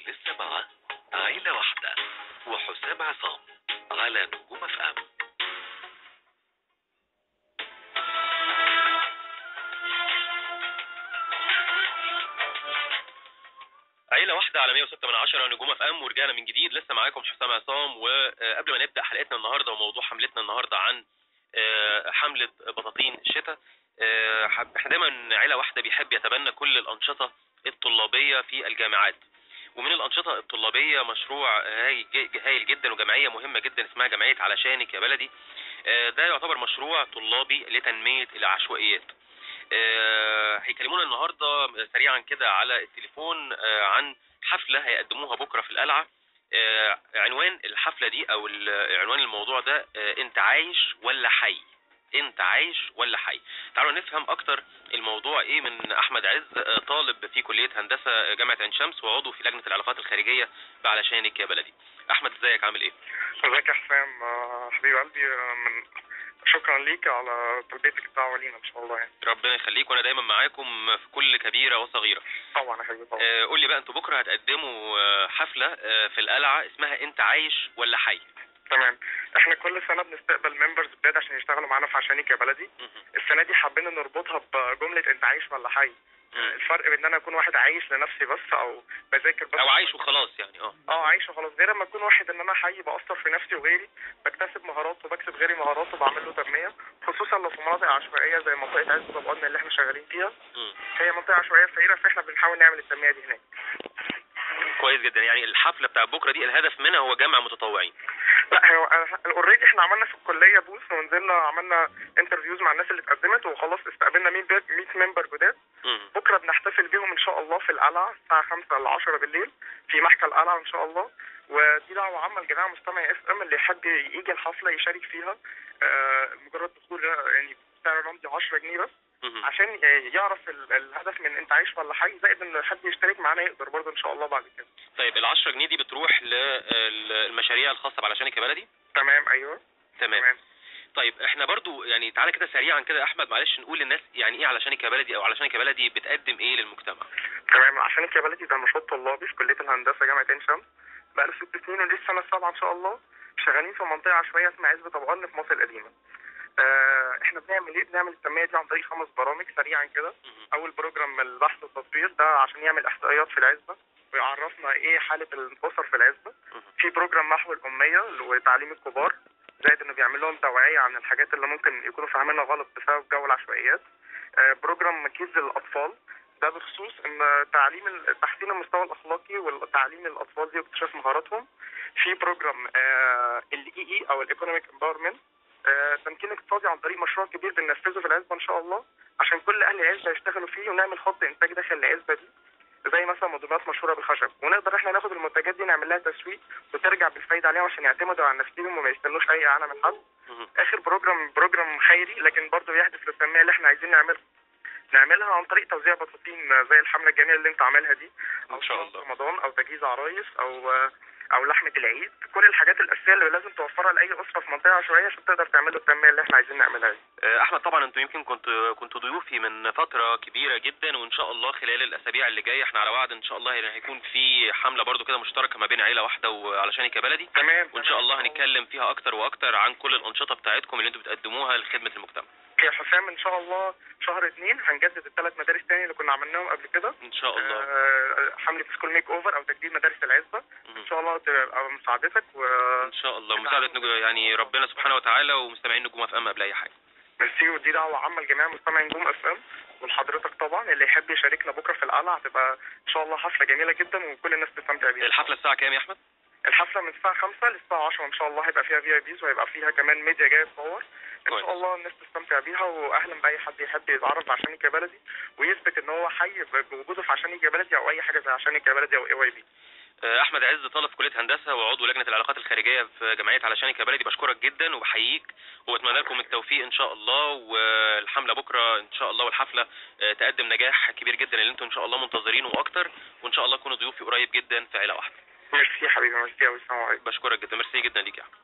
ولسه مع عيلة واحدة وحسام عصام على نجوم اف ام. عيلة واحدة على 106 نجوم اف ام، ورجعنا من جديد. لسه معاكم حسام عصام. وقبل ما نبدأ حلقتنا النهاردة وموضوع حملتنا النهاردة عن حملة بطاطين الشتاء، احنا دايما عيلة واحدة بيحب يتبنى كل الأنشطة الطلابية في الجامعات. ومن الأنشطة الطلابية مشروع هايل جدا وجمعية مهمة جدا اسمها جمعية علشانك يا بلدي. ده يعتبر مشروع طلابي لتنمية العشوائيات. هيكلمونا النهاردة سريعا كده على التليفون عن حفلة هيقدموها بكرة في القلعة. عنوان الحفلة دي او عنوان الموضوع ده انت عايش ولا حي؟ انت عايش ولا حي؟ تعالوا نفهم اكتر الموضوع ايه من احمد عز، طالب في كلية هندسة جامعة عين شمس وعضو في لجنة العلاقات الخارجية بعلشانك يا بلدي. احمد ازيك، عامل ايه؟ ازيك يا حسام؟ حبيب قلبي، شكرا ليك على تلبيتك الدعوة لينا ان شاء الله. يعني ربنا يخليك، وانا دايما معاكم في كل كبيرة وصغيرة. طبعا يا حبيبي طبعا. قول لي بقى، انتوا بكرة هتقدموا حفلة في القلعة اسمها انت عايش ولا حي؟ تمام. احنا كل سنة بنستقبل ممبرز جداد عشان يشتغلوا معانا في عشانك يا بلدي. السنة دي حابين نربطها بجملة انت عايش ولا حي. الفرق بين ان انا اكون واحد عايش لنفسي بس او بذاكر بس او عايش وخلاص، يعني عايش وخلاص، غير لما اكون واحد ان انا حي باثر في نفسي وغيري، بكتسب مهارات وبكسب غيري مهارات وبعمل له تنميه، خصوصا لو في مناطق عشوائيه زي منطقه عز طبقنا اللي احنا شغالين فيها. هي منطقه عشوائيه فقيره، فاحنا بنحاول نعمل التنميه دي هناك. كويس جدا. يعني الحفله بتاع بكره دي الهدف منها هو جمع متطوعين؟ لا، هو اوريدي احنا عملنا في الكليه بوث ونزلنا عملنا انترفيوز مع الناس اللي اتقدمت وخلاص استقبلنا 100 ممبر جداد. بكره بنحتفل بيهم ان شاء الله في القلعه الساعه 5 ل 10 بالليل في محكى القلعه ان شاء الله. ودي دعوه عامه لجميع مستمعي اف ام اللي يحب يجي الحفله يشارك فيها. مجرد دخول يعني سعر رمزي 10 جنيه بس عشان يعرف الهدف من انت عايش ولا حي، زائد ان حد يشترك معانا يقدر برضه ان شاء الله بعد كده. طيب ال10 جنيه دي بتروح للمشاريع الخاصه بعلشانك يا بلدي؟ تمام. ايوه تمام. طيب احنا برضو يعني تعالى كده سريعا كده يا احمد، معلش نقول للناس يعني ايه علشانك يا بلدي، او علشانك يا بلدي بتقدم ايه للمجتمع؟ تمام. علشانك يا بلدي ده نشاط طلابي في كليه الهندسه جامعه عين شمس بقاله 6 سنين ولسه السنه السابعه ان شاء الله. شغالين في منطقه عشوائيه اسمها عزبة طبقان في مصر القديمه. احنا بنعمل ايه؟ بنعمل التنميه دي عن طريق 5 برامج سريعا كده. اول بروجرام البحث والتطوير ده عشان يعمل احصائيات في العزبه ويعرفنا ايه حاله الاسر في العزبه. في بروجرام محو الاميه وتعليم الكبار، زائد انه بيعمل لهم توعيه عن الحاجات اللي ممكن يكونوا فاهمينها غلط بسبب جو العشوائيات. بروجرام كيز للاطفال ده بخصوص ان تحسين المستوى الاخلاقي والتعليم الاطفال دي واكتشاف مهاراتهم. في بروجرام الاي او الايكونوميك امباورمنت، تمكين اقتصادي عن طريق مشروع كبير بننفذه في العزبه ان شاء الله عشان كل اهل العزبه يشتغلوا فيه ونعمل خط انتاج داخل العزبه دي، زي مثلا مضمات مشهوره بالخشب، ونقدر احنا ناخد المنتجات دي نعمل لها تسويق وترجع بالفايده عليهم عشان يعتمدوا على نفسهم وما يستنوش اي اعانه من حد. اخر بروجرام خيري لكن برضه يهدف للتنميه اللي احنا عايزين نعملها عن طريق توزيع بطاطين زي الحمله الجميله اللي انت عاملها دي، ان شاء الله رمضان او تجهيز عرايس او لحمه العيد، كل الحاجات الاساسيه اللي لازم توفرها لاي اسره في منطقه عشوائيه عشان تقدر تعمل التنميه اللي احنا عايزين نعملها دي. احمد طبعا انتوا يمكن كنتوا ضيوفي من فتره كبيره جدا، وان شاء الله خلال الاسابيع اللي جايه احنا على وعد ان شاء الله هيكون في حمله برضو كده مشتركه ما بين عيله واحده وعلشانك يا بلدي. تمام. وان شاء الله هنتكلم فيها اكتر واكتر عن كل الانشطه بتاعتكم اللي انتوا بتقدموها لخدمه المجتمع. يا حسام ان شاء الله شهر 2 هنجدد ال3 مدارس تاني اللي كنا عملناهم قبل كده ان شاء الله. حمله سكول ميك اوفر او تجديد مدارس العزبه ان شاء الله تبقى مساعدتك ان شاء الله مساعده يعني ربنا سبحانه وتعالى ومستمعين نجوم اف ام قبل اي حاجه. ميرسي. ودي دعوه عامه لجميع مستمعين نجوم اف ام ولحضرتك طبعا اللي يحب يشاركنا بكره في القلعه، هتبقى ان شاء الله حفله جميله جدا وكل الناس تستمتع بيها. الحفله الساعه كام يا احمد؟ الحفله من الساعه 5 للساعه 10 ان شاء الله، هيبقى فيها في اي بيز وهيبقى فيها كمان ميديا جايه تصور ان شاء الله. الناس تستمتع بيها، واهلا باي حد يحب يتعرف عشانك يا بلدي ويثبت ان هو حي بوجوده في عشانك يا بلدي او اي حاجه زي عشانك يا بلدي او اي واي بي. احمد عز طالب في كليه هندسه وعضو لجنه العلاقات الخارجيه في جمعيه علشانك يا بلدي، بشكرك جدا وبحييك وبتمنى لكم التوفيق ان شاء الله، والحمله بكره ان شاء الله والحفله تقدم نجاح كبير جدا اللي انتم ان شاء الله منتظرينه واكتر، وان شاء الله تكونوا ضيوفي قريب جدا في عيله واحده. ميرسي يا حبيبي، ميرسي قوي. السلام عليكم. بشكرك جدا، ميرسي جدا ليك يا احمد.